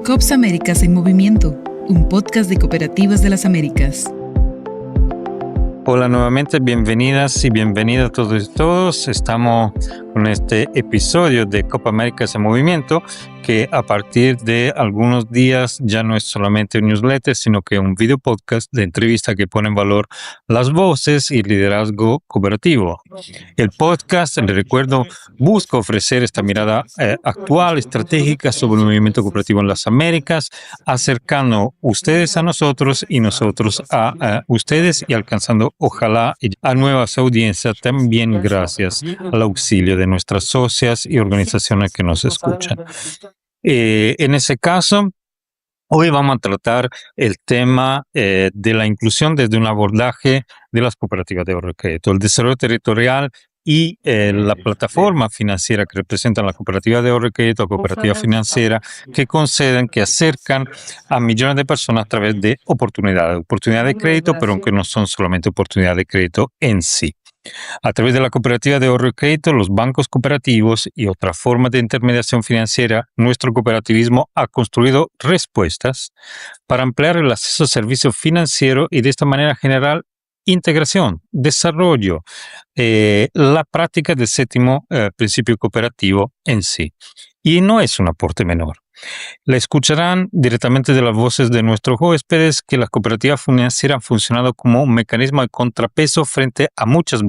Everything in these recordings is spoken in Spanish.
COPS Américas en Movimiento, un podcast de Cooperativas de las Américas. Hola nuevamente, bienvenidas y bienvenidos todos. Estamos con este episodio de Copa Américas en Movimiento, que a partir de algunos días ya no es solamente un newsletter, sino que un video podcast de entrevista que pone en valor las voces y el liderazgo cooperativo. El podcast, le recuerdo, busca ofrecer esta mirada actual, estratégica sobre el movimiento cooperativo en las Américas, acercando ustedes a nosotros y nosotros a ustedes y alcanzando, ojalá, a nuevas audiencias también gracias al auxilio de nuestras socias y organizaciones que nos escuchan. En ese caso, hoy vamos a tratar el tema de la inclusión desde un abordaje de las cooperativas de ahorro y crédito, el desarrollo territorial y la plataforma financiera que representan la cooperativa de ahorro y crédito, la cooperativa financiera, que conceden, que acercan a millones de personas a través de oportunidades de crédito, pero aunque no son solamente oportunidades de crédito en sí. A través de la cooperativa de ahorro y crédito, los bancos cooperativos y otras formas de intermediación financiera, nuestro cooperativismo ha construido respuestas para ampliar el acceso a servicios financieros y de esta manera generar integración, desarrollo, la práctica del séptimo principio cooperativo en sí. Y no es un aporte menor. La escucharán directamente de las voces de nuestros huéspedes que las cooperativas financieras han funcionado como un mecanismo de contrapeso frente a muchas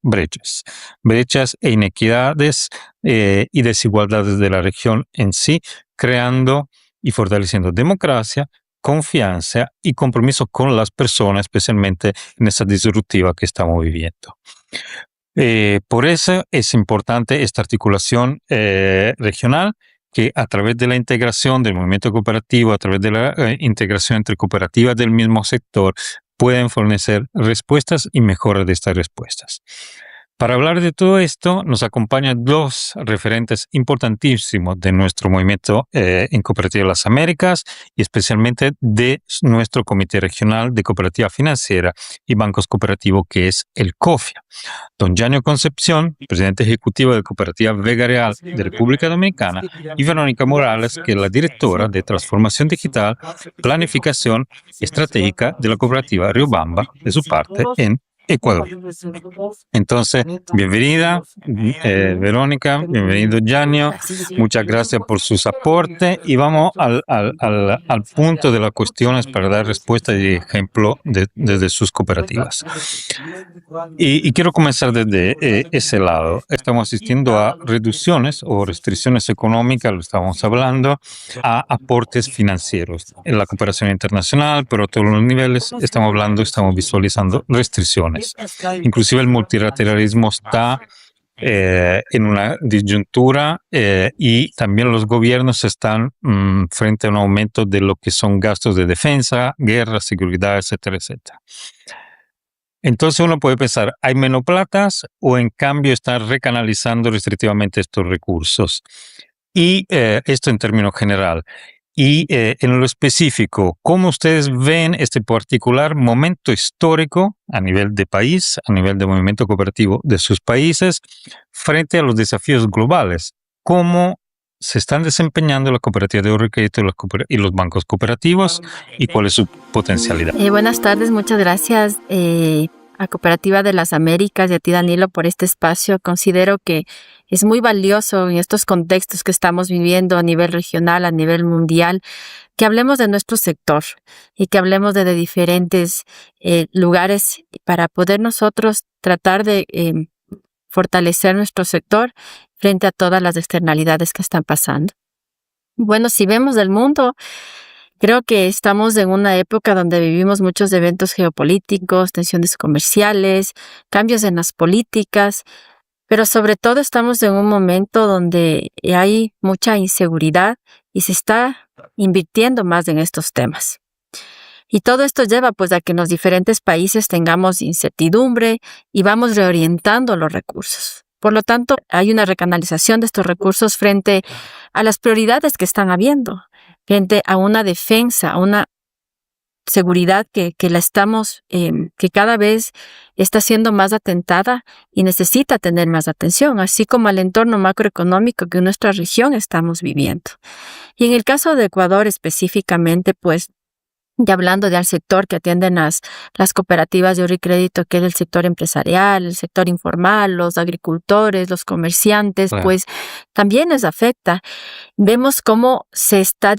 brechas e inequidades y desigualdades de la región en sí, creando y fortaleciendo democracia, confianza y compromiso con las personas, especialmente en esa disruptiva que estamos viviendo. Por eso es importante esta articulación regional, que a través de la integración del movimiento cooperativo, a través de la integración entre cooperativas del mismo sector, pueden fornecer respuestas y mejoras de estas respuestas. Para hablar de todo esto, nos acompañan dos referentes importantísimos de nuestro movimiento en Cooperativa de las Américas y especialmente de nuestro Comité Regional de Cooperativa Financiera y Bancos Cooperativos, que es el COFIA. Don Janio Concepción, presidente ejecutivo de Cooperativa Vega Real de República Dominicana, y Verónica Morales, que es la directora de Transformación Digital, Planificación Estratégica de la Cooperativa Riobamba, de su parte, en Ecuador. Entonces, bienvenida Verónica, bienvenido Janio, muchas gracias por sus aportes y vamos al punto de las cuestiones para dar respuesta y ejemplo desde sus cooperativas. Y quiero comenzar desde ese lado. Estamos asistiendo a reducciones o restricciones económicas, lo estamos hablando, a aportes financieros en la cooperación internacional, pero a todos los niveles estamos visualizando restricciones. Inclusive el multilateralismo está en una disyuntura y también los gobiernos están frente a un aumento de lo que son gastos de defensa, guerra, seguridad, etcétera, etcétera. Entonces uno puede pensar, ¿hay menos platas o en cambio están recanalizando restrictivamente estos recursos? Y esto en términos general. Y en lo específico, ¿cómo ustedes ven este particular momento histórico a nivel de país, a nivel de movimiento cooperativo de sus países, frente a los desafíos globales? ¿Cómo se están desempeñando las cooperativas de ahorro y crédito y los bancos cooperativos y cuál es su potencialidad? Buenas tardes, muchas gracias a Cooperativa de las Américas y a ti, Danilo, por este espacio. Considero que es muy valioso en estos contextos que estamos viviendo a nivel regional, a nivel mundial, que hablemos de nuestro sector y que hablemos de diferentes lugares para poder nosotros tratar de fortalecer nuestro sector frente a todas las externalidades que están pasando. Bueno, si vemos el mundo, creo que estamos en una época donde vivimos muchos eventos geopolíticos, tensiones comerciales, cambios en las políticas, pero sobre todo estamos en un momento donde hay mucha inseguridad y se está invirtiendo más en estos temas. Y todo esto lleva pues a que en los diferentes países tengamos incertidumbre y vamos reorientando los recursos. Por lo tanto, hay una recanalización de estos recursos frente a las prioridades que están habiendo, frente a una defensa, a una seguridad que la estamos, que cada vez está siendo más atentada y necesita tener más atención, así como al entorno macroeconómico que en nuestra región estamos viviendo. Y en el caso de Ecuador específicamente, pues, ya hablando del sector que atienden las cooperativas de ahorro y crédito, que es el sector empresarial, el sector informal, los agricultores, los comerciantes, Claro. pues también les afecta. Vemos cómo se está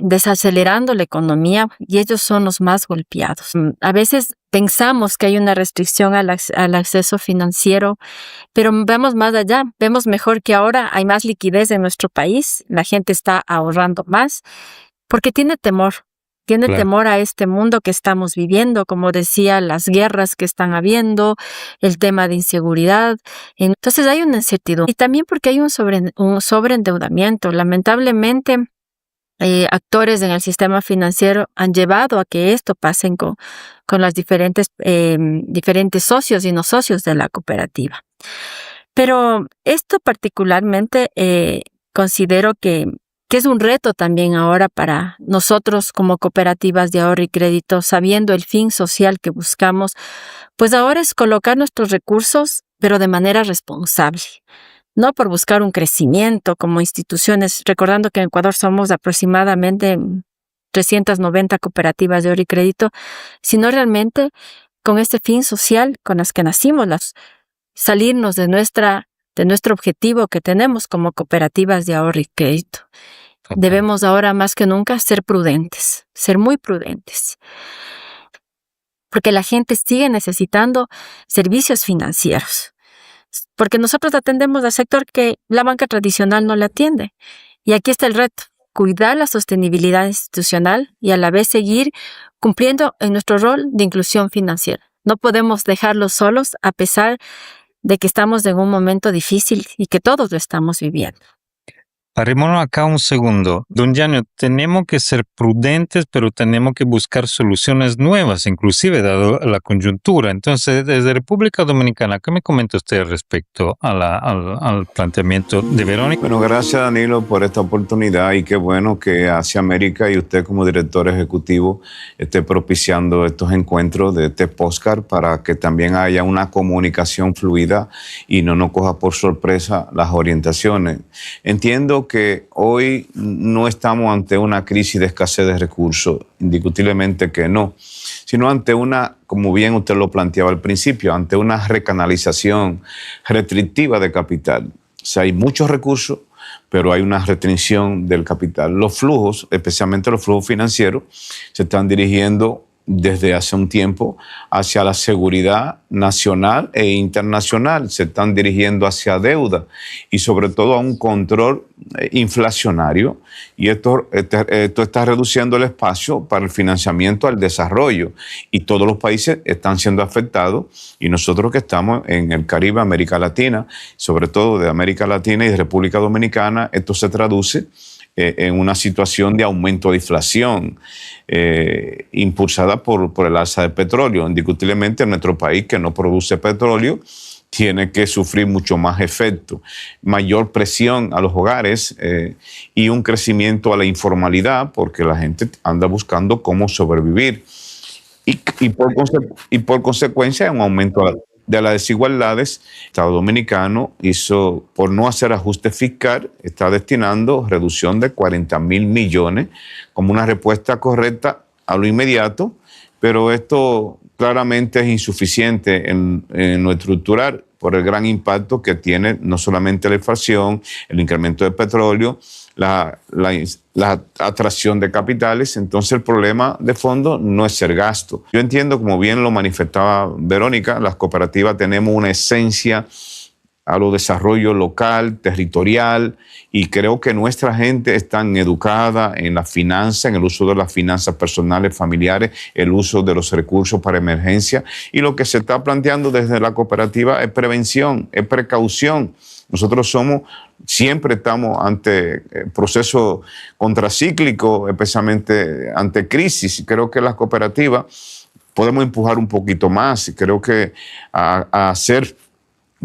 desacelerando la economía y ellos son los más golpeados. A veces pensamos que hay una restricción al acceso financiero, pero vemos más allá, vemos mejor que ahora hay más liquidez en nuestro país, la gente está ahorrando más porque tiene temor. Tiene Claro. temor a este mundo que estamos viviendo, como decía, las guerras que están habiendo, el tema de inseguridad. Entonces hay una incertidumbre. Y también porque hay un sobreendeudamiento. Lamentablemente, actores en el sistema financiero han llevado a que esto pase con los diferentes socios y no socios de la cooperativa. Pero esto particularmente considero que es un reto también ahora para nosotros como cooperativas de ahorro y crédito, sabiendo el fin social que buscamos, pues ahora es colocar nuestros recursos, pero de manera responsable, no por buscar un crecimiento como instituciones, recordando que en Ecuador somos aproximadamente 390 cooperativas de ahorro y crédito, sino realmente con este fin social con las que nacimos, salirnos de nuestro objetivo que tenemos como cooperativas de ahorro y crédito. Total. Debemos ahora más que nunca ser prudentes, ser muy prudentes, porque la gente sigue necesitando servicios financieros, porque nosotros atendemos al sector que la banca tradicional no le atiende. Y aquí está el reto, cuidar la sostenibilidad institucional y a la vez seguir cumpliendo en nuestro rol de inclusión financiera. No podemos dejarlos solos a pesar de que estamos en un momento difícil y que todos lo estamos viviendo. Parémonos acá un segundo. Don Yanio, tenemos que ser prudentes, pero tenemos que buscar soluciones nuevas, inclusive dado la coyuntura. Entonces, desde República Dominicana, ¿qué me comenta usted respecto al planteamiento de Verónica? Bueno, gracias Danilo por esta oportunidad y qué bueno que Hacia América y usted como director ejecutivo esté propiciando estos encuentros de este podcast para que también haya una comunicación fluida y no nos coja por sorpresa las orientaciones. Entiendo que hoy no estamos ante una crisis de escasez de recursos, indiscutiblemente que no, sino ante una, como bien usted lo planteaba al principio, ante una recanalización restrictiva de capital. O sea, hay muchos recursos, pero hay una restricción del capital. Los flujos, especialmente los flujos financieros, se están dirigiendo desde hace un tiempo hacia la seguridad nacional e internacional, se están dirigiendo hacia deuda y sobre todo a un control inflacionario, y esto está reduciendo el espacio para el financiamiento al desarrollo, y todos los países están siendo afectados, y nosotros que estamos en el Caribe, América Latina, sobre todo de América Latina y de República Dominicana, esto se traduce en una situación de aumento de inflación impulsada por el alza de petróleo. Indiscutiblemente nuestro país, que no produce petróleo, tiene que sufrir mucho más efecto, mayor presión a los hogares y un crecimiento a la informalidad, porque la gente anda buscando cómo sobrevivir. Y por consecuencia, un aumento de las desigualdades. El Estado Dominicano hizo, por no hacer ajuste fiscal, está destinando reducción de 40.000 millones como una respuesta correcta a lo inmediato, pero esto claramente es insuficiente en lo estructural por el gran impacto que tiene no solamente la inflación, el incremento de petróleo, la atracción de capitales. Entonces el problema de fondo no es ser gasto. Yo entiendo, como bien lo manifestaba Verónica, las cooperativas tenemos una esencia a lo desarrollo local, territorial, y creo que nuestra gente está educada en la finanza, en el uso de las finanzas personales, familiares, el uso de los recursos para emergencia, y lo que se está planteando desde la cooperativa es prevención, es precaución. Nosotros siempre estamos ante procesos contracíclicos, especialmente ante crisis. Creo que las cooperativas podemos empujar un poquito más, y creo que a hacer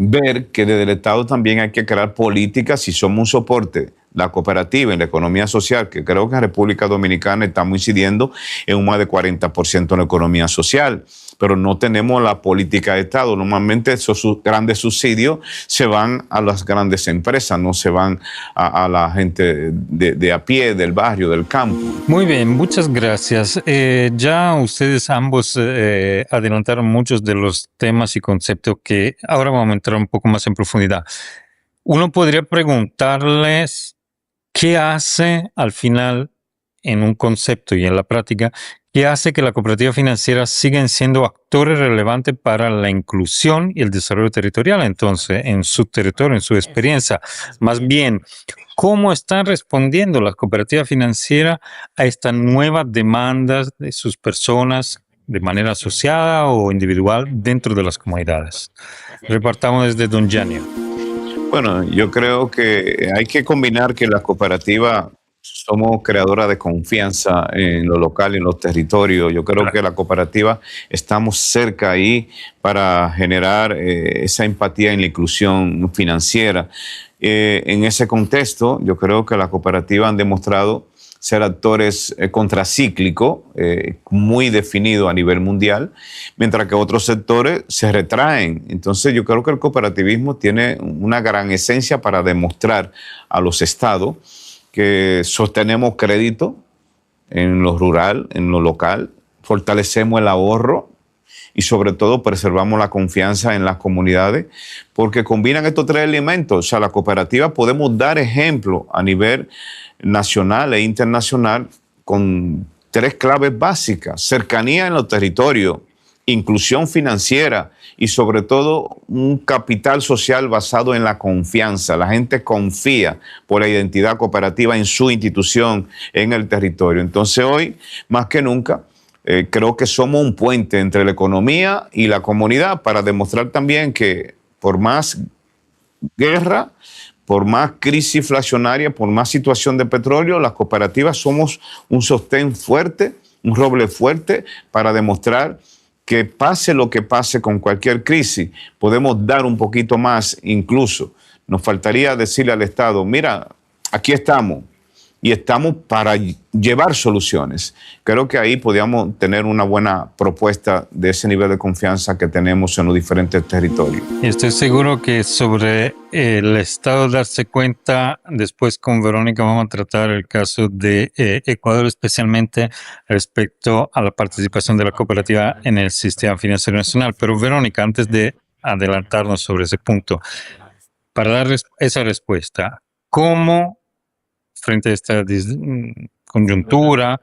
ver que desde el Estado también hay que crear políticas. Si somos un soporte la cooperativa en la economía social, que creo que en República Dominicana estamos incidiendo en un más de 40% en la economía social, pero no tenemos la política de Estado. Normalmente esos grandes subsidios se van a las grandes empresas, no se van a la gente de a pie, del barrio, del campo. Muy bien, muchas gracias. Ya ustedes ambos adelantaron muchos de los temas y conceptos que ahora vamos a entrar un poco más en profundidad. Uno podría preguntarles qué hace al final en un concepto y en la práctica, qué hace que la cooperativa financiera sigan siendo actores relevantes para la inclusión y el desarrollo territorial, entonces, en su territorio, en su experiencia. Más bien, ¿cómo están respondiendo las cooperativas financieras a estas nuevas demandas de sus personas de manera asociada o individual dentro de las comunidades? Repartamos desde don Janio. Bueno, yo creo que hay que combinar que las cooperativas somos creadoras de confianza en lo local y en los territorios. Yo creo que la cooperativa estamos cerca ahí para generar esa empatía en la inclusión financiera. En ese contexto, yo creo que las cooperativas han demostrado ser actores contracíclicos, muy definidos a nivel mundial, mientras que otros sectores se retraen. Entonces yo creo que el cooperativismo tiene una gran esencia para demostrar a los estados que sostenemos crédito en lo rural, en lo local, fortalecemos el ahorro y sobre todo preservamos la confianza en las comunidades, porque combinan estos tres elementos. O sea, la cooperativa podemos dar ejemplo a nivel nacional e internacional con tres claves básicas: cercanía en los territorios, inclusión financiera y sobre todo un capital social basado en la confianza. La gente confía por la identidad cooperativa en su institución, en el territorio. Entonces hoy, más que nunca, creo que somos un puente entre la economía y la comunidad para demostrar también que por más guerra, por más crisis inflacionaria, por más situación de petróleo, las cooperativas somos un sostén fuerte, un roble fuerte para demostrar que pase lo que pase con cualquier crisis, podemos dar un poquito más incluso. Nos faltaría decirle al Estado, mira, aquí estamos y estamos para llevar soluciones. Creo que ahí podríamos tener una buena propuesta de ese nivel de confianza que tenemos en los diferentes territorios. Estoy seguro que sobre el Estado darse cuenta, después con Verónica vamos a tratar el caso de Ecuador, especialmente respecto a la participación de la cooperativa en el sistema financiero nacional. Pero Verónica, antes de adelantarnos sobre ese punto, para dar esa respuesta, ¿cómo frente a esta coyuntura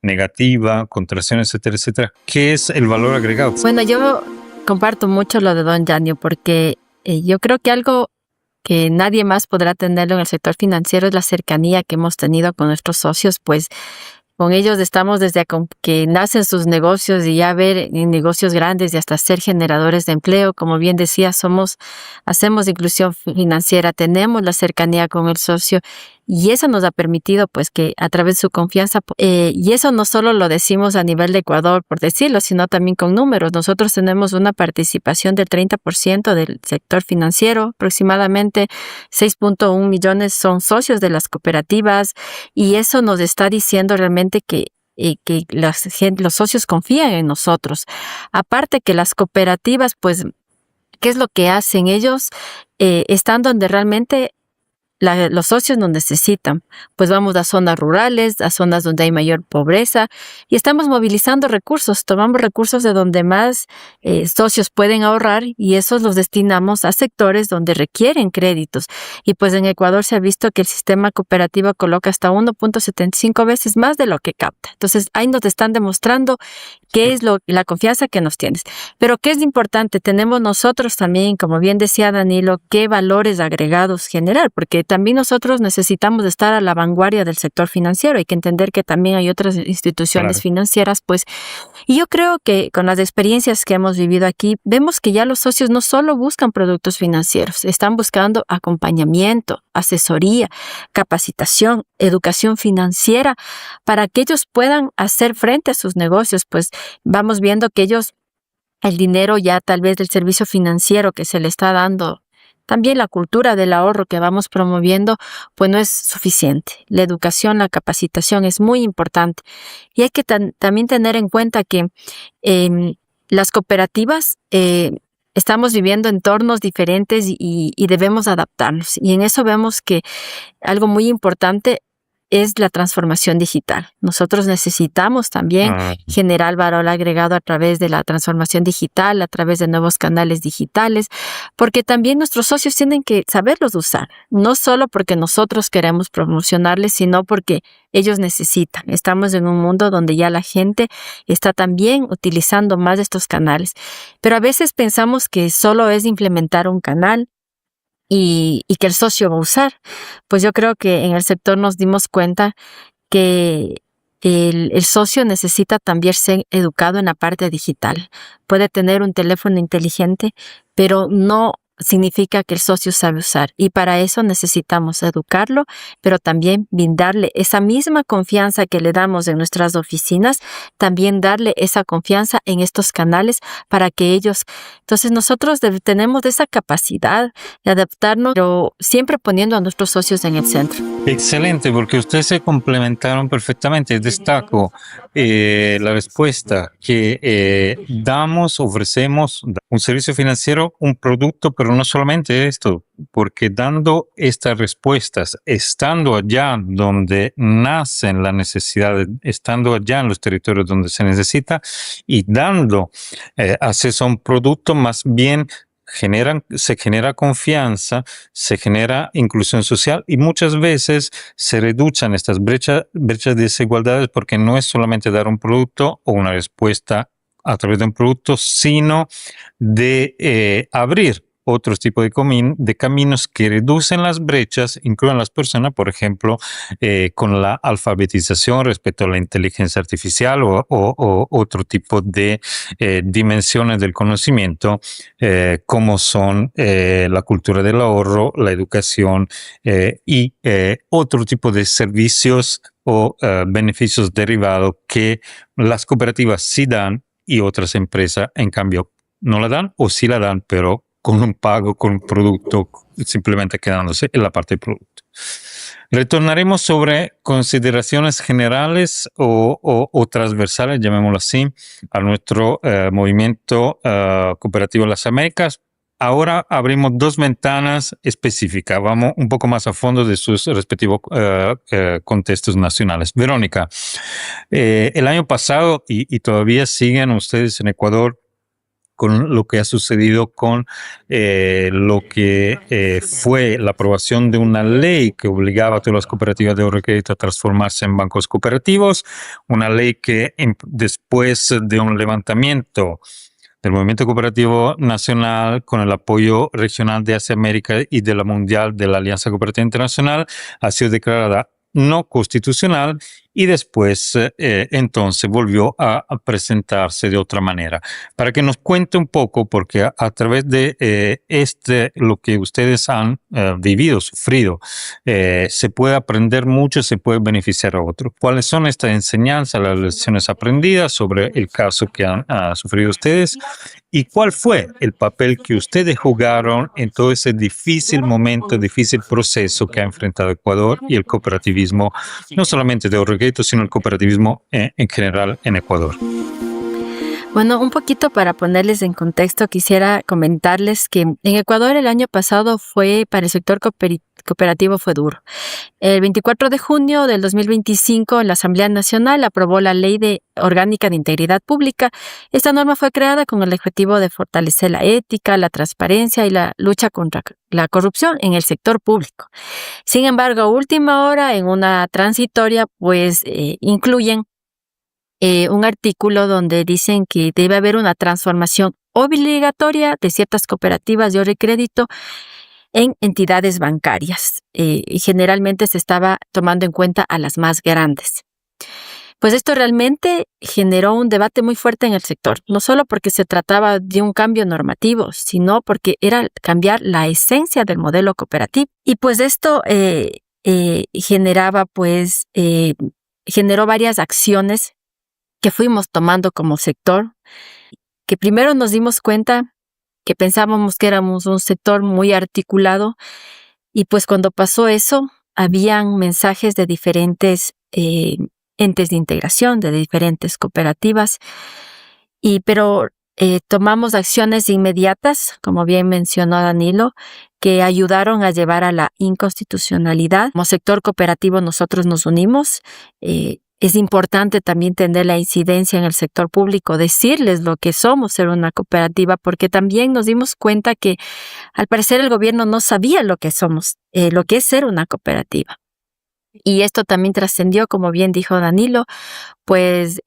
negativa, contracción, etcétera, etcétera, qué es el valor agregado? Bueno, yo comparto mucho lo de don Janio, porque yo creo que algo que nadie más podrá tenerlo en el sector financiero es la cercanía que hemos tenido con nuestros socios, pues con ellos estamos desde que nacen sus negocios y ya ver en negocios grandes y hasta ser generadores de empleo. Como bien decía, hacemos inclusión financiera, tenemos la cercanía con el socio y eso nos ha permitido pues que a través de su confianza, y eso no solo lo decimos a nivel de Ecuador por decirlo, sino también con números. Nosotros tenemos una participación del 30% del sector financiero, aproximadamente 6.1 millones son socios de las cooperativas y eso nos está diciendo realmente que los socios confían en nosotros. Aparte que las cooperativas, pues, ¿qué es lo que hacen? Ellos están donde realmente los socios nos necesitan, pues vamos a zonas rurales, a zonas donde hay mayor pobreza y estamos movilizando recursos, tomamos recursos de donde más socios pueden ahorrar y esos los destinamos a sectores donde requieren créditos. Y pues en Ecuador se ha visto que el sistema cooperativo coloca hasta 1.75 veces más de lo que capta. Entonces ahí nos están demostrando qué es la confianza que nos tienes. Pero qué es importante, tenemos nosotros también, como bien decía Danilo, qué valores agregados generar, porque también nosotros necesitamos estar a la vanguardia del sector financiero. Hay que entender que también hay otras instituciones financieras, pues, y yo creo que con las experiencias que hemos vivido aquí, vemos que ya los socios no solo buscan productos financieros, están buscando acompañamiento, asesoría, capacitación, educación financiera, para que ellos puedan hacer frente a sus negocios. Pues vamos viendo que ellos, el dinero ya tal vez del servicio financiero que se le está dando también la cultura del ahorro que vamos promoviendo, pues no es suficiente. La educación, la capacitación es muy importante. Y hay que también tener en cuenta que las cooperativas estamos viviendo entornos diferentes y debemos adaptarnos. Y en eso vemos que algo muy importante es la transformación digital. Nosotros necesitamos también generar valor agregado a través de la transformación digital, a través de nuevos canales digitales, porque también nuestros socios tienen que saberlos usar, no solo porque nosotros queremos promocionarles, sino porque ellos necesitan. Estamos en un mundo donde ya la gente está también utilizando más de estos canales, pero a veces pensamos que solo es implementar un canal y que el socio va a usar. Pues yo creo que en el sector nos dimos cuenta que el socio necesita también ser educado en la parte digital. Puede tener un teléfono inteligente, pero no significa que el socio sabe usar. Y para eso necesitamos educarlo, pero también brindarle esa misma confianza que le damos en nuestras oficinas, también darle esa confianza en estos canales para que ellos... Entonces nosotros tenemos esa capacidad de adaptarnos, pero siempre poniendo a nuestros socios en el centro. Excelente, porque ustedes se complementaron perfectamente. Destaco la respuesta que ofrecemos un servicio financiero, un producto, pero no solamente esto, porque dando estas respuestas, estando allá donde nacen las necesidades, estando allá en los territorios donde se necesita y dando acceso a un producto, más bien se genera confianza, se genera inclusión social y muchas veces se reducen estas brechas de desigualdades porque no es solamente dar un producto o una respuesta a través de un producto, sino de abrir otros tipos de caminos que reducen las brechas, incluyen a las personas, por ejemplo, con la alfabetización respecto a la inteligencia artificial o otro tipo de dimensiones del conocimiento, como son la cultura del ahorro, la educación y otro tipo de servicios o beneficios derivados que las cooperativas sí dan y otras empresas, en cambio, no la dan o sí la dan, pero con un pago, con un producto, simplemente quedándose en la parte del producto. Retornaremos sobre consideraciones generales o transversales, llamémoslo así, a nuestro movimiento cooperativo de las Américas. Ahora abrimos dos ventanas específicas. Vamos un poco más a fondo de sus respectivos contextos nacionales. Verónica, el año pasado y todavía siguen ustedes en Ecuador con lo que ha sucedido con lo que fue la aprobación de una ley que obligaba a todas las cooperativas de ahorro y crédito a transformarse en bancos cooperativos, una ley que después de un levantamiento del Movimiento Cooperativo Nacional con el apoyo regional de Asia América y de la Mundial de la Alianza Cooperativa Internacional ha sido declarada no constitucional y después entonces volvió a presentarse de otra manera. Para que nos cuente un poco, porque a través de lo que ustedes han vivido, sufrido, se puede aprender mucho, se puede beneficiar a otros. ¿Cuáles son estas enseñanzas, las lecciones aprendidas sobre el caso que han sufrido ustedes? ¿Y cuál fue el papel que ustedes jugaron en todo ese difícil momento, difícil proceso que ha enfrentado Ecuador y el cooperativismo, no solamente de ahorro y crédito, sino el cooperativismo en general en Ecuador? Bueno, un poquito para ponerles en contexto, quisiera comentarles que en Ecuador el año pasado para el sector cooperativo fue duro. El 24 de junio del 2025, la Asamblea Nacional aprobó la Ley Orgánica de Integridad Pública. Esta norma fue creada con el objetivo de fortalecer la ética, la transparencia y la lucha contra la corrupción en el sector público. Sin embargo, a última hora, en una transitoria, incluyen un artículo donde dicen que debe haber una transformación obligatoria de ciertas cooperativas de ahorro y crédito en entidades bancarias. Y generalmente se estaba tomando en cuenta a las más grandes. Pues esto realmente generó un debate muy fuerte en el sector, no solo porque se trataba de un cambio normativo, sino porque era cambiar la esencia del modelo cooperativo. Y pues esto generó varias acciones que fuimos tomando como sector, que primero nos dimos cuenta que pensábamos que éramos un sector muy articulado, y pues cuando pasó eso, habían mensajes de diferentes entes de integración, de diferentes cooperativas, pero tomamos acciones inmediatas, como bien mencionó Danilo, que ayudaron a llevar a la inconstitucionalidad. Como sector cooperativo nosotros nos unimos. Es importante también tener la incidencia en el sector público, decirles lo que somos ser una cooperativa, porque también nos dimos cuenta que al parecer el gobierno no sabía lo que somos, lo que es ser una cooperativa. Y esto también trascendió, como bien dijo Danilo, pues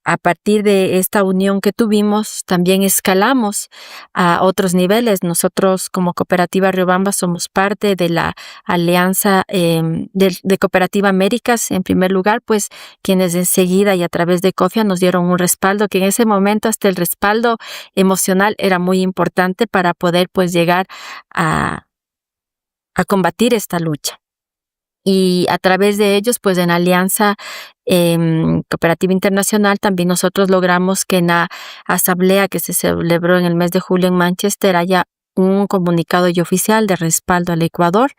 a partir de esta unión que tuvimos, también escalamos a otros niveles. Nosotros como Cooperativa Riobamba somos parte de la alianza de Cooperativa Américas, en primer lugar, pues quienes enseguida y a través de COFIA nos dieron un respaldo, que en ese momento hasta el respaldo emocional era muy importante para poder pues llegar a combatir esta lucha. Y a través de ellos, pues en Alianza Cooperativa Internacional, también nosotros logramos que en la asamblea que se celebró en el mes de julio en Manchester haya un comunicado y oficial de respaldo al Ecuador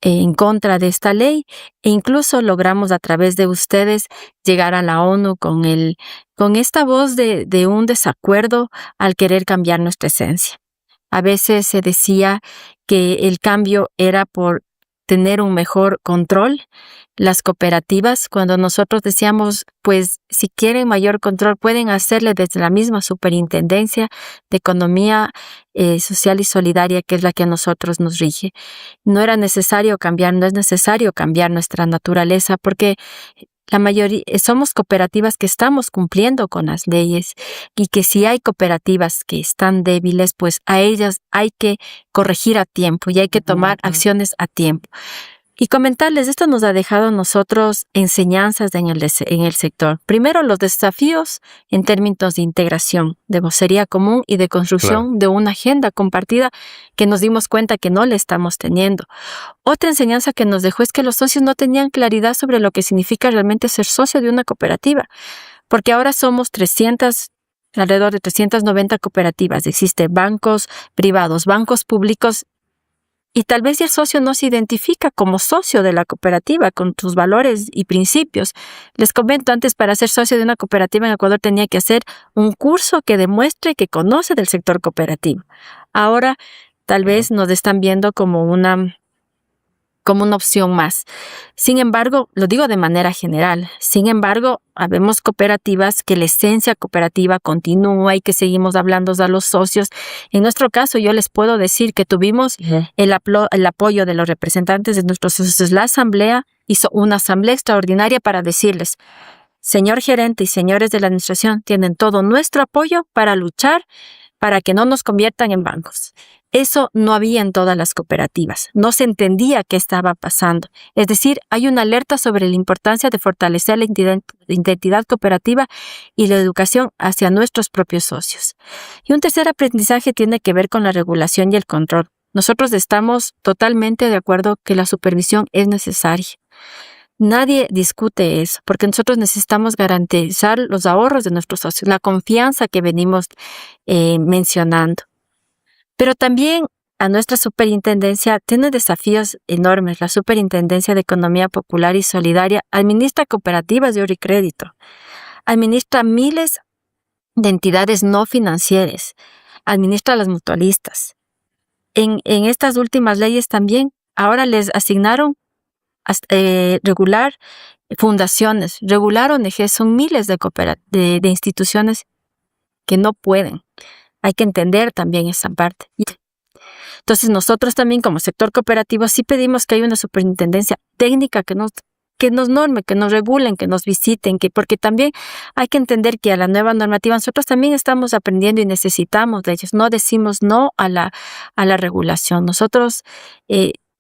en contra de esta ley, e incluso logramos a través de ustedes llegar a la ONU con esta voz de un desacuerdo al querer cambiar nuestra esencia. A veces se decía que el cambio era por tener un mejor control. Las cooperativas, cuando nosotros decíamos, pues si quieren mayor control, pueden hacerle desde la misma Superintendencia de Economía Social y Solidaria, que es la que a nosotros nos rige. No es necesario cambiar nuestra naturaleza, porque la mayoría somos cooperativas que estamos cumpliendo con las leyes, y que si hay cooperativas que están débiles, pues a ellas hay que corregir a tiempo y hay que tomar acciones a tiempo. Y comentarles, esto nos ha dejado a nosotros enseñanzas en el sector. Primero, los desafíos en términos de integración, de vocería común y de construcción de una agenda compartida que nos dimos cuenta que no la estamos teniendo. Otra enseñanza que nos dejó es que los socios no tenían claridad sobre lo que significa realmente ser socio de una cooperativa, porque ahora somos alrededor de 390 cooperativas. Existen bancos privados, bancos públicos, y tal vez si el socio no se identifica como socio de la cooperativa, con sus valores y principios. Les comento, antes para ser socio de una cooperativa en Ecuador tenía que hacer un curso que demuestre que conoce del sector cooperativo. Ahora tal vez nos están viendo como una opción más. Sin embargo, lo digo de manera general, habemos cooperativas que la esencia cooperativa continúa y que seguimos hablando a los socios. En nuestro caso, yo les puedo decir que tuvimos el apoyo de los representantes de nuestros socios. La asamblea hizo una asamblea extraordinaria para decirles: señor gerente y señores de la administración, tienen todo nuestro apoyo para luchar para que no nos conviertan en bancos. Eso no había en todas las cooperativas. No se entendía qué estaba pasando. Es decir, hay una alerta sobre la importancia de fortalecer la identidad cooperativa y la educación hacia nuestros propios socios. Y un tercer aprendizaje tiene que ver con la regulación y el control. Nosotros estamos totalmente de acuerdo que la supervisión es necesaria. Nadie discute eso, porque nosotros necesitamos garantizar los ahorros de nuestros socios, la confianza que venimos mencionando. Pero también a nuestra superintendencia tiene desafíos enormes. La Superintendencia de Economía Popular y Solidaria administra cooperativas de ahorro y crédito, administra miles de entidades no financieras, administra a las mutualistas. En estas últimas leyes también ahora les asignaron regular fundaciones, regular ONG. Son miles de instituciones que no pueden. Hay que entender también esa parte. Entonces nosotros también como sector cooperativo sí pedimos que haya una superintendencia técnica que nos norme, que nos regulen, que nos visiten, porque también hay que entender que a la nueva normativa nosotros también estamos aprendiendo y necesitamos de ellos. No decimos no a la regulación. Nosotros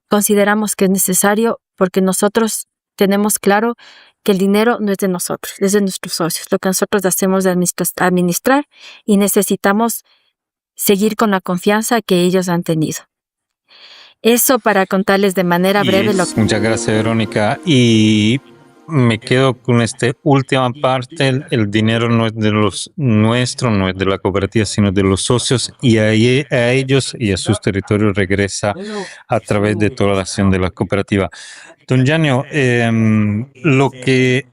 consideramos que es necesario, porque nosotros tenemos claro que el dinero no es de nosotros, es de nuestros socios. Lo que nosotros hacemos es administrar, y necesitamos seguir con la confianza que ellos han tenido. Eso para contarles de manera breve. Muchas gracias, Verónica. Y me quedo con esta última parte. El dinero no es de los nuestro, no es de la cooperativa, sino de los socios, y a ellos y a sus territorios regresa a través de toda la acción de la cooperativa. Don Janio, lo que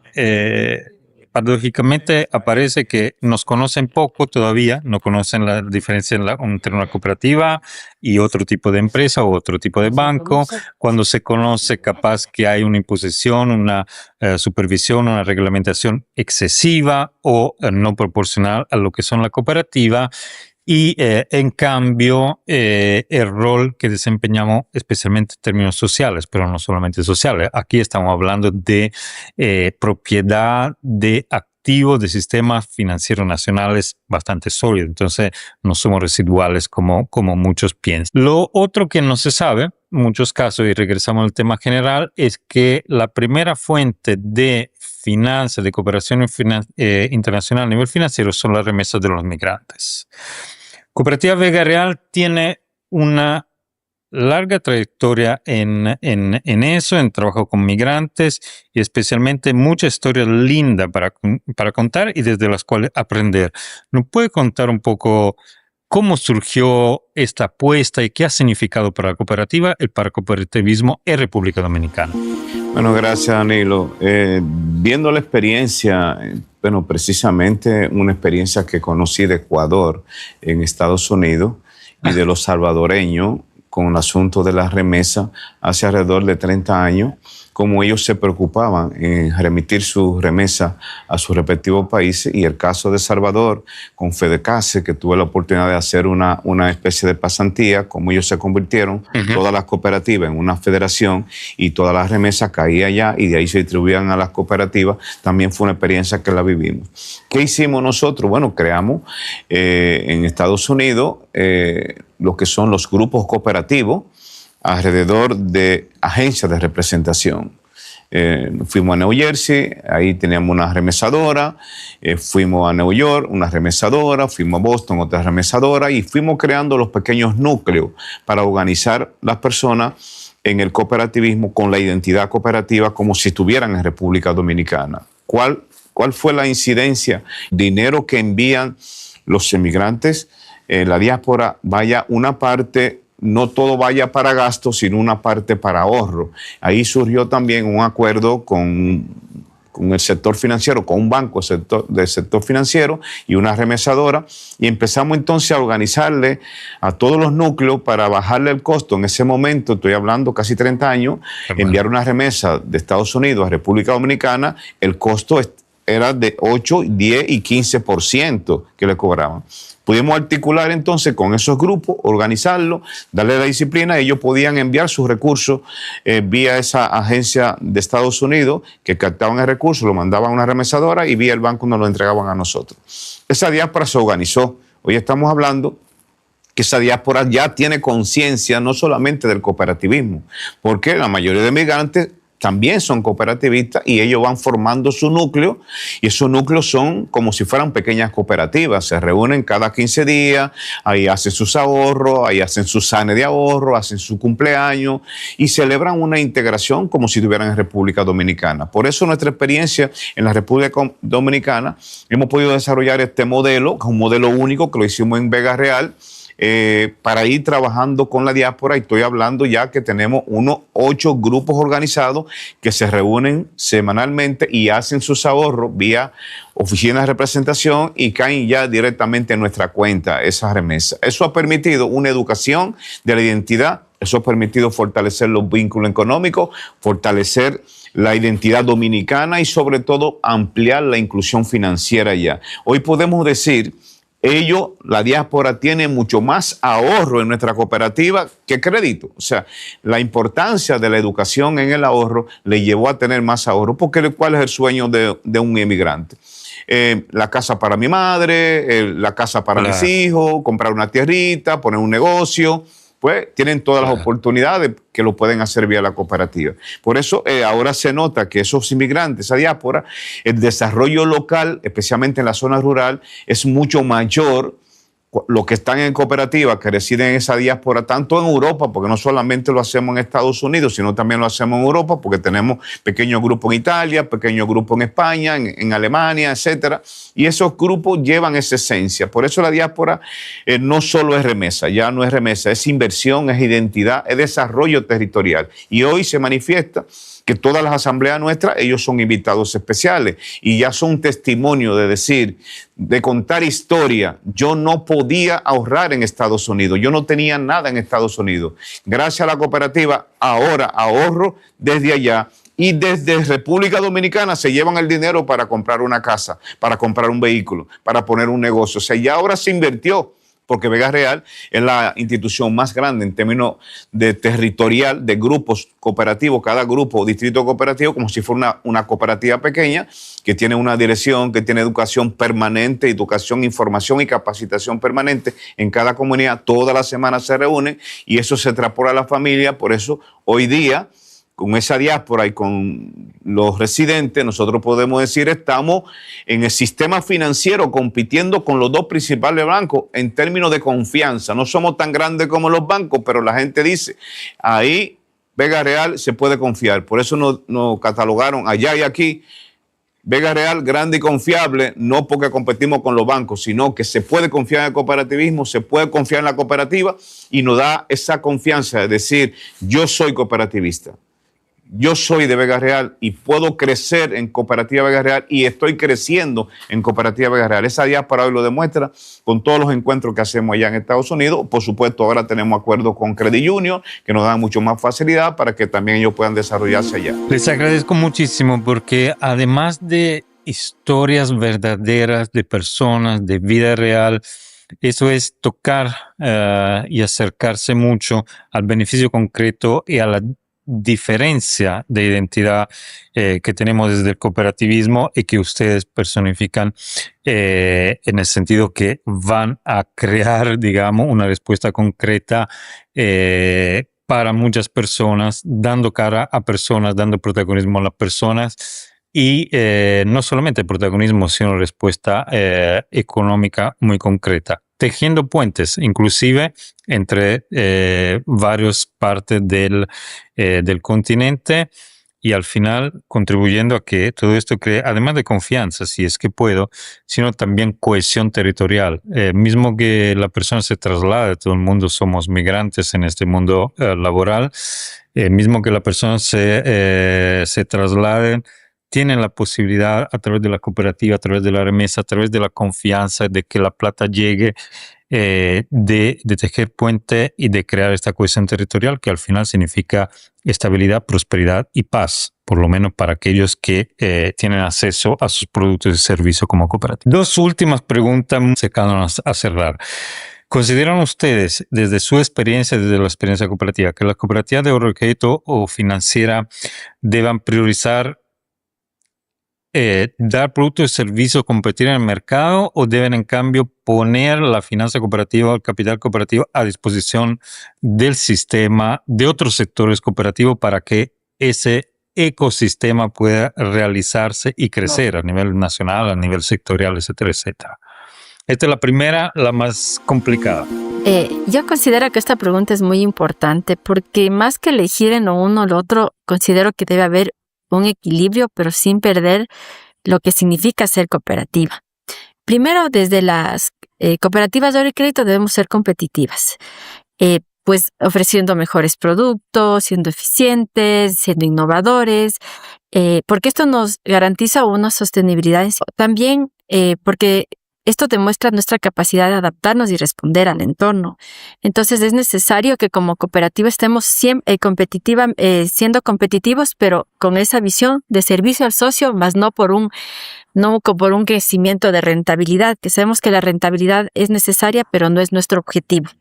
paradójicamente aparece que nos conocen poco todavía, no conocen la diferencia entre una cooperativa y otro tipo de empresa o otro tipo de banco. Cuando se conoce, capaz que hay una imposición, una supervisión, una reglamentación excesiva o no proporcional a lo que son la cooperativa. Y en cambio, el rol que desempeñamos, especialmente en términos sociales, pero no solamente sociales. Aquí estamos hablando de propiedad de activos de sistemas financieros nacionales bastante sólidos. Entonces, no somos residuales como muchos piensan. Lo otro que no se sabe, en muchos casos, y regresamos al tema general, es que la primera fuente de finanzas, de cooperación internacional a nivel financiero son las remesas de los migrantes. Cooperativa Vega Real tiene una larga trayectoria en eso, en trabajo con migrantes, y especialmente muchas historias lindas para contar y desde las cuales aprender. ¿Nos puede contar un poco cómo surgió esta apuesta y qué ha significado para la cooperativa el paracooperativismo en República Dominicana? Bueno, gracias, Danilo. Viendo la experiencia, bueno, precisamente una experiencia que conocí de Ecuador en Estados Unidos y de los salvadoreños con el asunto de la remesa hace alrededor de 30 años, cómo ellos se preocupaban en remitir sus remesas a sus respectivos países, y el caso de Salvador con Fedecase, que tuve la oportunidad de hacer una especie de pasantía, cómo ellos se convirtieron todas las cooperativas en una federación y todas las remesas caían allá y de ahí se distribuían a las cooperativas. También fue una experiencia que la vivimos. ¿Qué hicimos nosotros? Bueno, creamos en Estados Unidos lo que son los grupos cooperativos alrededor de agencias de representación. Fuimos a New Jersey, ahí teníamos una remesadora, fuimos a New York, una remesadora, fuimos a Boston, otra remesadora, y fuimos creando los pequeños núcleos para organizar las personas en el cooperativismo con la identidad cooperativa como si estuvieran en República Dominicana. ¿Cuál fue la incidencia? Dinero que envían los emigrantes, la diáspora, vaya una parte, no todo vaya para gastos, sino una parte para ahorro. Ahí surgió también un acuerdo con el sector financiero, con un banco del sector financiero y una remesadora, y empezamos entonces a organizarle a todos los núcleos para bajarle el costo. En ese momento, estoy hablando casi 30 años, enviar una remesa de Estados Unidos a República Dominicana, el costo era de 8, 10 y 15% que le cobraban. Pudimos articular entonces con esos grupos, organizarlo, darle la disciplina. Ellos podían enviar sus recursos vía esa agencia de Estados Unidos que captaban el recurso, lo mandaban a una remesadora y vía el banco nos lo entregaban a nosotros. Esa diáspora se organizó. Hoy estamos hablando que esa diáspora ya tiene conciencia no solamente del cooperativismo, porque la mayoría de migrantes también son cooperativistas y ellos van formando su núcleo, y esos núcleos son como si fueran pequeñas cooperativas. Se reúnen cada 15 días, ahí hacen sus ahorros, ahí hacen su SANE de ahorro, hacen su cumpleaños y celebran una integración como si estuvieran en República Dominicana. Por eso nuestra experiencia en la República Dominicana, hemos podido desarrollar este modelo, que es un modelo único que lo hicimos en Vega Real, para ir trabajando con la diáspora, y estoy hablando ya que tenemos unos 8 grupos organizados que se reúnen semanalmente y hacen sus ahorros vía oficinas de representación y caen ya directamente en nuestra cuenta esas remesas. Eso ha permitido una educación de la identidad, eso ha permitido fortalecer los vínculos económicos, fortalecer la identidad dominicana y sobre todo ampliar la inclusión financiera ya. Hoy podemos decir, la diáspora tiene mucho más ahorro en nuestra cooperativa que crédito. O sea, la importancia de la educación en el ahorro le llevó a tener más ahorro, porque ¿cuál es el sueño de un inmigrante? La casa para mi madre, la casa para mis hijos, comprar una tierrita, poner un negocio. Pues tienen todas las oportunidades que lo pueden hacer vía la cooperativa. Por eso ahora se nota que esos inmigrantes, esa diáspora, el desarrollo local, especialmente en la zona rural, es mucho mayor los que están en cooperativas, que residen en esa diáspora, tanto en Europa, porque no solamente lo hacemos en Estados Unidos, sino también lo hacemos en Europa, porque tenemos pequeños grupos en Italia, pequeños grupos en España, en Alemania, etcétera. Y esos grupos llevan esa esencia. Por eso la diáspora no solo es remesa, ya no es remesa, es inversión, es identidad, es desarrollo territorial. Y hoy se manifiesta que todas las asambleas nuestras, ellos son invitados especiales y ya son testimonio de decir, de contar historia. Yo no podía ahorrar en Estados Unidos, yo no tenía nada en Estados Unidos. Gracias a la cooperativa, ahora ahorro desde allá y desde República Dominicana se llevan el dinero para comprar una casa, para comprar un vehículo, para poner un negocio. O sea, ya ahora se invirtió, porque Vega Real es la institución más grande en términos de territorial, de grupos cooperativos, cada grupo o distrito cooperativo, como si fuera una cooperativa pequeña, que tiene una dirección, que tiene educación permanente, educación, información y capacitación permanente en cada comunidad. Todas las semanas se reúnen y eso se transporta a la familia. Por eso hoy día, con esa diáspora y con los residentes, nosotros podemos decir estamos en el sistema financiero compitiendo con los dos principales bancos en términos de confianza. No somos tan grandes como los bancos, pero la gente dice, ahí Vega Real se puede confiar. Por eso nos catalogaron allá y aquí. Vega Real, grande y confiable, no porque competimos con los bancos, sino que se puede confiar en el cooperativismo, se puede confiar en la cooperativa y nos da esa confianza de decir, yo soy cooperativista. Yo soy de Vega Real y puedo crecer en Cooperativa Vega Real y estoy creciendo en Cooperativa Vega Real. Esa diáspora hoy lo demuestra con todos los encuentros que hacemos allá en Estados Unidos. Por supuesto, ahora tenemos acuerdos con Credit Union que nos dan mucho más facilidad para que también ellos puedan desarrollarse allá. Les agradezco muchísimo porque además de historias verdaderas de personas, de vida real, eso es tocar y acercarse mucho al beneficio concreto y a la diferencia de identidad que tenemos desde el cooperativismo y que ustedes personifican en el sentido que van a crear, digamos, una respuesta concreta para muchas personas, dando cara a personas, dando protagonismo a las personas y no solamente protagonismo, sino respuesta económica muy concreta, tejiendo puentes, inclusive entre varias partes del continente y al final contribuyendo a que todo esto cree, además de confianza, si es que puedo, sino también cohesión territorial. Mismo que la persona se traslade, todo el mundo somos migrantes en este mundo laboral, mismo que la persona se traslade, tienen la posibilidad a través de la cooperativa, a través de la remesa, a través de la confianza, de que la plata llegue, de tejer puente y de crear esta cohesión territorial que al final significa estabilidad, prosperidad y paz, por lo menos para aquellos que tienen acceso a sus productos y servicios como cooperativa. Dos últimas preguntas cercanas a cerrar. ¿Consideran ustedes, desde su experiencia, desde la experiencia cooperativa, que las cooperativas de ahorro y crédito o financiera deban priorizar dar productos y servicios, competir en el mercado, o deben en cambio poner la finanza cooperativa o el capital cooperativo a disposición del sistema, de otros sectores cooperativos para que ese ecosistema pueda realizarse y crecer a nivel nacional, a nivel sectorial, etcétera, etcétera? Esta es la primera, la más complicada. Yo considero que esta pregunta es muy importante porque más que elegir en lo uno o lo otro, considero que debe haber un equilibrio, pero sin perder lo que significa ser cooperativa. Primero, desde las cooperativas de ahorro y crédito debemos ser competitivas, pues ofreciendo mejores productos, siendo eficientes, siendo innovadores, porque esto nos garantiza una sostenibilidad. También porque esto demuestra nuestra capacidad de adaptarnos y responder al entorno. Entonces es necesario que como cooperativa estemos siendo competitivos, pero con esa visión de servicio al socio, más no por un crecimiento de rentabilidad, que sabemos que la rentabilidad es necesaria, pero no es nuestro objetivo.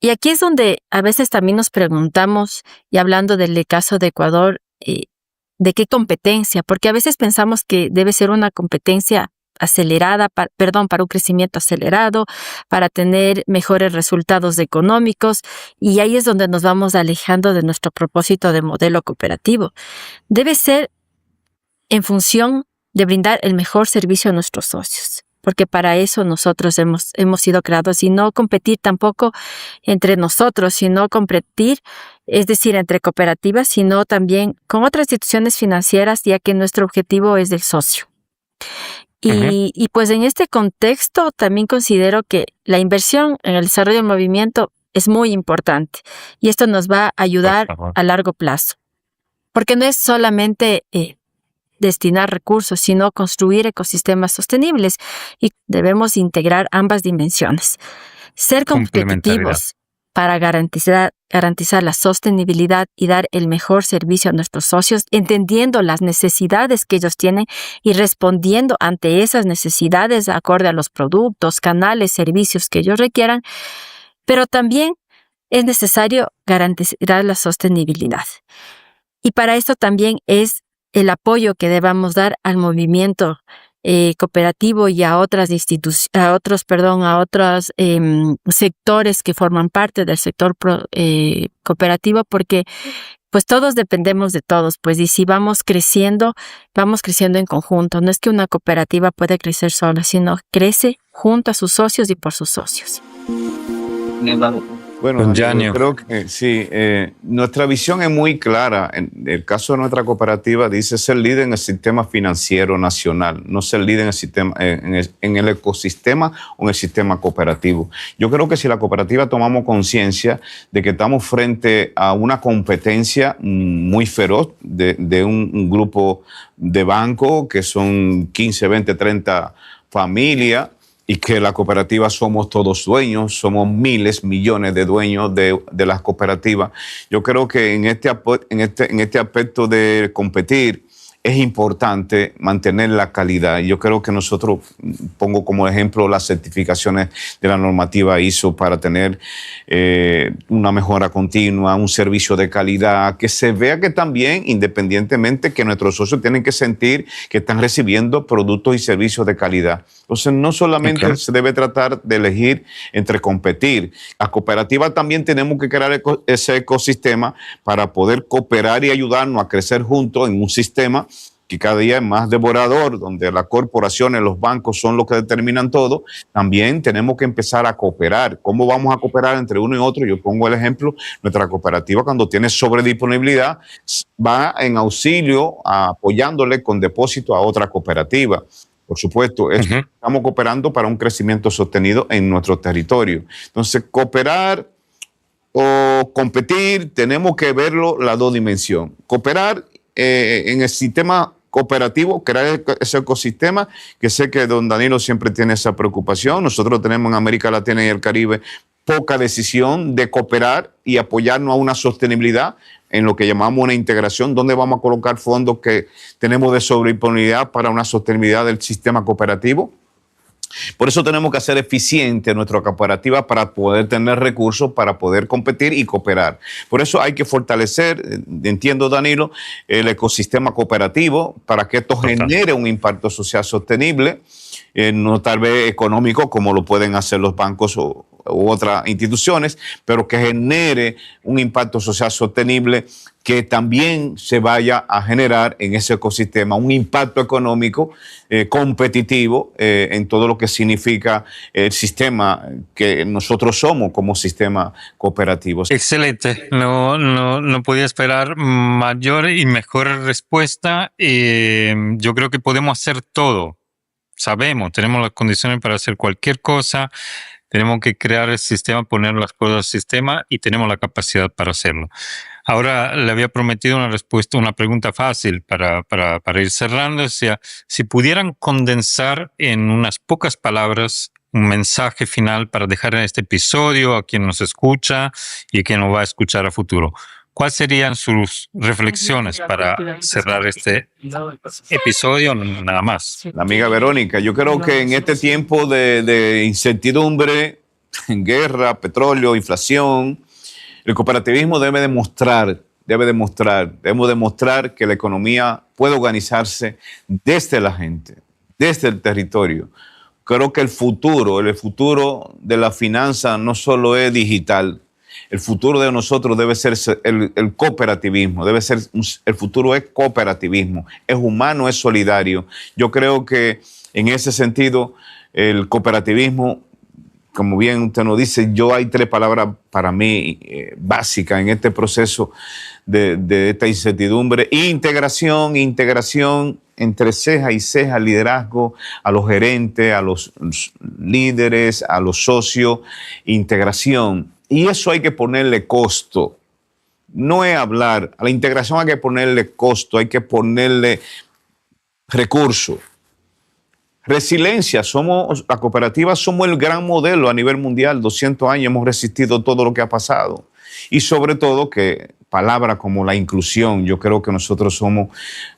Y aquí es donde a veces también nos preguntamos, y hablando del caso de Ecuador, ¿de qué competencia? Porque a veces pensamos que debe ser una competencia acelerada, para un crecimiento acelerado, para tener mejores resultados económicos, y ahí es donde nos vamos alejando de nuestro propósito de modelo cooperativo. Debe ser en función de brindar el mejor servicio a nuestros socios. porque para eso nosotros hemos sido creados, y no competir tampoco entre nosotros, sino competir, es decir, entre cooperativas, sino también con otras instituciones financieras, ya que nuestro objetivo es el socio. Y pues en este contexto también considero que la inversión en el desarrollo del movimiento es muy importante, y esto nos va a ayudar a largo plazo, porque no es solamente destinar recursos, sino construir ecosistemas sostenibles, y debemos integrar ambas dimensiones. Ser competitivos para garantizar la sostenibilidad y dar el mejor servicio a nuestros socios, entendiendo las necesidades que ellos tienen y respondiendo ante esas necesidades acorde a los productos, canales, servicios que ellos requieran, pero también es necesario garantizar la sostenibilidad. Y para esto también es el apoyo que debamos dar al movimiento cooperativo y a otros sectores que forman parte del sector cooperativo, porque pues todos dependemos de todos, pues, y si vamos creciendo en conjunto. No es que una cooperativa puede crecer sola, sino crece junto a sus socios y por sus socios. Bueno, yo creo que sí, nuestra visión es muy clara. En el caso de nuestra cooperativa dice ser líder en el sistema financiero nacional, no ser líder en el sistema, en el ecosistema o en el sistema cooperativo. Yo creo que si la cooperativa tomamos conciencia de que estamos frente a una competencia muy feroz de un grupo de bancos que son 15, 20, 30 familias, y que la cooperativa somos todos dueños, somos miles, millones de dueños de las cooperativas. Yo creo que en este aspecto de competir es importante mantener la calidad. Yo creo que nosotros, pongo como ejemplo las certificaciones de la normativa ISO para tener una mejora continua, un servicio de calidad, que se vea que también, independientemente, que nuestros socios tienen que sentir que están recibiendo productos y servicios de calidad. Entonces, no solamente se debe tratar de elegir entre competir. Las cooperativas también tenemos que crear ese ecosistema para poder cooperar y ayudarnos a crecer juntos en un sistema que cada día es más devorador, donde las corporaciones, los bancos son los que determinan todo. También tenemos que empezar a cooperar. ¿Cómo vamos a cooperar entre uno y otro? Yo pongo el ejemplo, nuestra cooperativa, cuando tiene sobredisponibilidad, va en auxilio apoyándole con depósito a otra cooperativa. Por supuesto, estamos cooperando para un crecimiento sostenido en nuestro territorio. Entonces, cooperar o competir, tenemos que verlo las dos dimensiones. Cooperar en el sistema cooperativo, crear ese ecosistema, que sé que don Danilo siempre tiene esa preocupación. Nosotros tenemos en América Latina y el Caribe poca decisión de cooperar y apoyarnos a una sostenibilidad en lo que llamamos una integración, donde vamos a colocar fondos que tenemos de sobredisponibilidad para una sostenibilidad del sistema cooperativo. Por eso tenemos que hacer eficiente nuestra cooperativa para poder tener recursos, para poder competir y cooperar. Por eso hay que fortalecer, entiendo Danilo, el ecosistema cooperativo para que esto genere un impacto social sostenible, no tal vez económico como lo pueden hacer los bancos u otras instituciones, pero que genere un impacto social sostenible que también se vaya a generar en ese ecosistema un impacto económico competitivo en todo lo que significa el sistema que nosotros somos como sistema cooperativo. Excelente, no podía esperar mayor y mejor respuesta. Yo creo que podemos hacer todo. Sabemos, tenemos las condiciones para hacer cualquier cosa. Tenemos que crear el sistema, poner las cosas al sistema y tenemos la capacidad para hacerlo. Ahora le había prometido una pregunta fácil para ir cerrando. O sea, si pudieran condensar en unas pocas palabras un mensaje final para dejar en este episodio a quien nos escucha y a quien nos va a escuchar a futuro, ¿cuáles serían sus reflexiones para cerrar este episodio? Nada más. La amiga Verónica, yo creo que en este tiempo de incertidumbre, guerra, petróleo, inflación, el cooperativismo debemos demostrar que la economía puede organizarse desde la gente, desde el territorio. Creo que el futuro de la finanza no solo es digital. El futuro de nosotros debe ser el cooperativismo, el futuro es cooperativismo, es humano, es solidario. Yo creo que en ese sentido el cooperativismo, como bien usted nos dice, hay 3 palabras para mí básicas en este proceso de esta incertidumbre. Integración entre ceja y ceja, liderazgo, a los gerentes, a los líderes, a los socios, integración. Y eso hay que ponerle costo. No es hablar, a la integración hay que ponerle costo, hay que ponerle recursos. Resiliencia, la cooperativa somos el gran modelo a nivel mundial, 200 años hemos resistido todo lo que ha pasado. Y sobre todo que palabras como la inclusión, yo creo que nosotros somos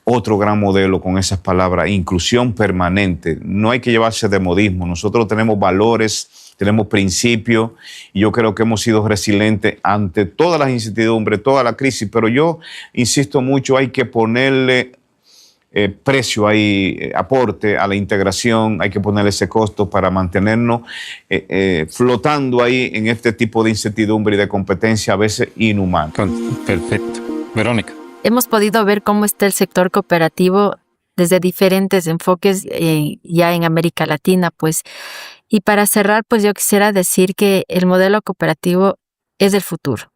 otro gran modelo con esas palabras, inclusión permanente, no hay que llevarse de modismo, nosotros tenemos valores, tenemos principios, y yo creo que hemos sido resilientes ante todas las incertidumbres, toda la crisis, pero yo insisto mucho, hay que ponerle precio ahí, aporte a la integración, hay que ponerle ese costo para mantenernos flotando ahí en este tipo de incertidumbre y de competencia a veces inhumana. Perfecto. Verónica. Hemos podido ver cómo está el sector cooperativo desde diferentes enfoques ya en América Latina, pues. Y para cerrar, pues yo quisiera decir que el modelo cooperativo es el futuro,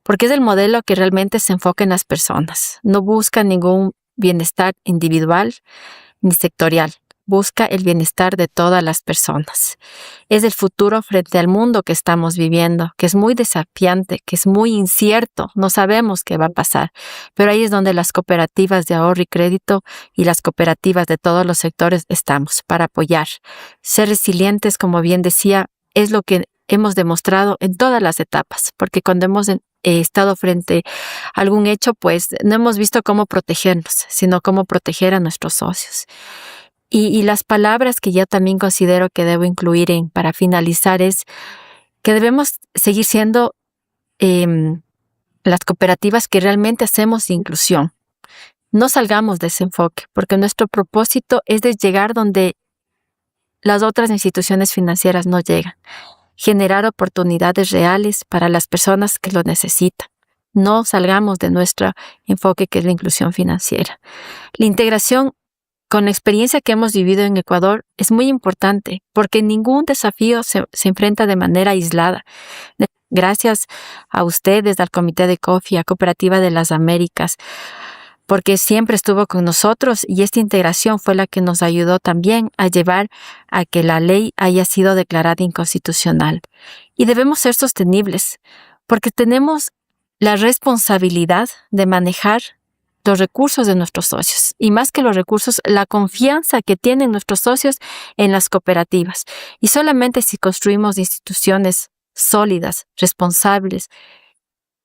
porque es el modelo que realmente se enfoca en las personas, no busca ningún bienestar individual ni sectorial, busca el bienestar de todas las personas. Es el futuro frente al mundo que estamos viviendo, que es muy desafiante, que es muy incierto, no sabemos qué va a pasar, pero ahí es donde las cooperativas de ahorro y crédito y las cooperativas de todos los sectores estamos para apoyar. Ser resilientes, como bien decía, es lo que hemos demostrado en todas las etapas, porque cuando hemos estado frente a algún hecho, pues no hemos visto cómo protegernos, sino cómo proteger a nuestros socios. Y las palabras que yo también considero que debo incluir para finalizar es que debemos seguir siendo las cooperativas que realmente hacemos inclusión. No salgamos de ese enfoque, porque nuestro propósito es de llegar donde las otras instituciones financieras no llegan. Generar oportunidades reales para las personas que lo necesitan. No salgamos de nuestro enfoque que es la inclusión financiera. La integración, con la experiencia que hemos vivido en Ecuador, es muy importante porque ningún desafío se enfrenta de manera aislada. Gracias a ustedes, al Comité de COFI, a Cooperativa de las Américas, porque siempre estuvo con nosotros y esta integración fue la que nos ayudó también a llevar a que la ley haya sido declarada inconstitucional. Y debemos ser sostenibles, porque tenemos la responsabilidad de manejar los recursos de nuestros socios y más que los recursos, la confianza que tienen nuestros socios en las cooperativas. Y solamente si construimos instituciones sólidas, responsables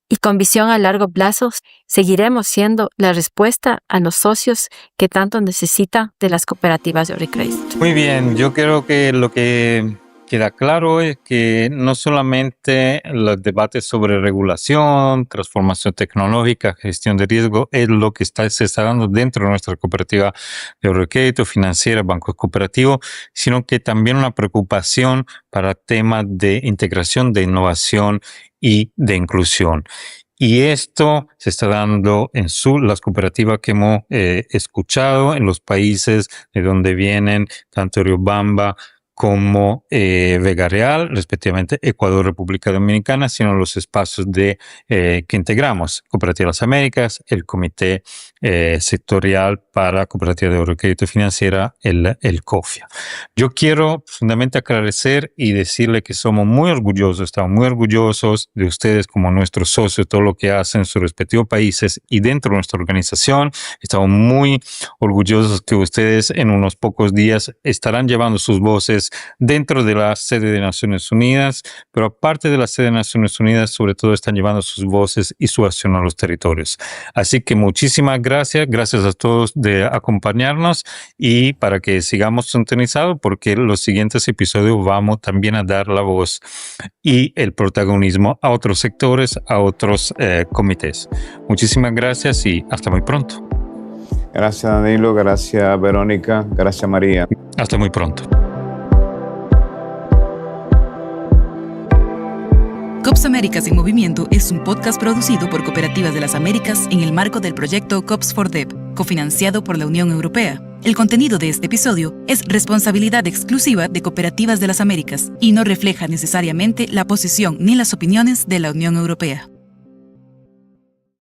y con visión a largo plazo, seguiremos siendo la respuesta a los socios que tanto necesitan de las cooperativas de ahorro y crédito. Muy bien, yo creo que lo que queda claro es que no solamente los debates sobre regulación, transformación tecnológica, gestión de riesgo es lo que se está dando dentro de nuestra cooperativa de ahorro y crédito, financiera, bancos cooperativos, sino que también una preocupación para temas de integración, de innovación y de inclusión. Y esto se está dando en las cooperativas que hemos escuchado en los países de donde vienen tanto Riobamba como Vega Real, respectivamente Ecuador, República Dominicana, sino los espacios que integramos, Cooperativa de las Américas, el Comité Sectorial para Cooperativa de Ahorro y Crédito Financiera, el COFIA. Yo quiero fundamentalmente agradecer y decirle que estamos muy orgullosos de ustedes como nuestros socios, todo lo que hacen en sus respectivos países y dentro de nuestra organización. Estamos muy orgullosos que ustedes en unos pocos días estarán llevando sus voces dentro de la sede de Naciones Unidas, pero aparte de la sede de Naciones Unidas, sobre todo están llevando sus voces y su acción a los territorios. Así que muchísimas gracias a todos de acompañarnos y para que sigamos sintonizados, porque en los siguientes episodios vamos también a dar la voz y el protagonismo a otros sectores, a otros comités. Muchísimas gracias y hasta muy pronto. Gracias, Danilo, gracias, Verónica, gracias, María. Hasta muy pronto. COPS Américas en Movimiento es un podcast producido por Cooperativas de las Américas en el marco del proyecto COPS for Dev, cofinanciado por la Unión Europea. El contenido de este episodio es responsabilidad exclusiva de Cooperativas de las Américas y no refleja necesariamente la posición ni las opiniones de la Unión Europea.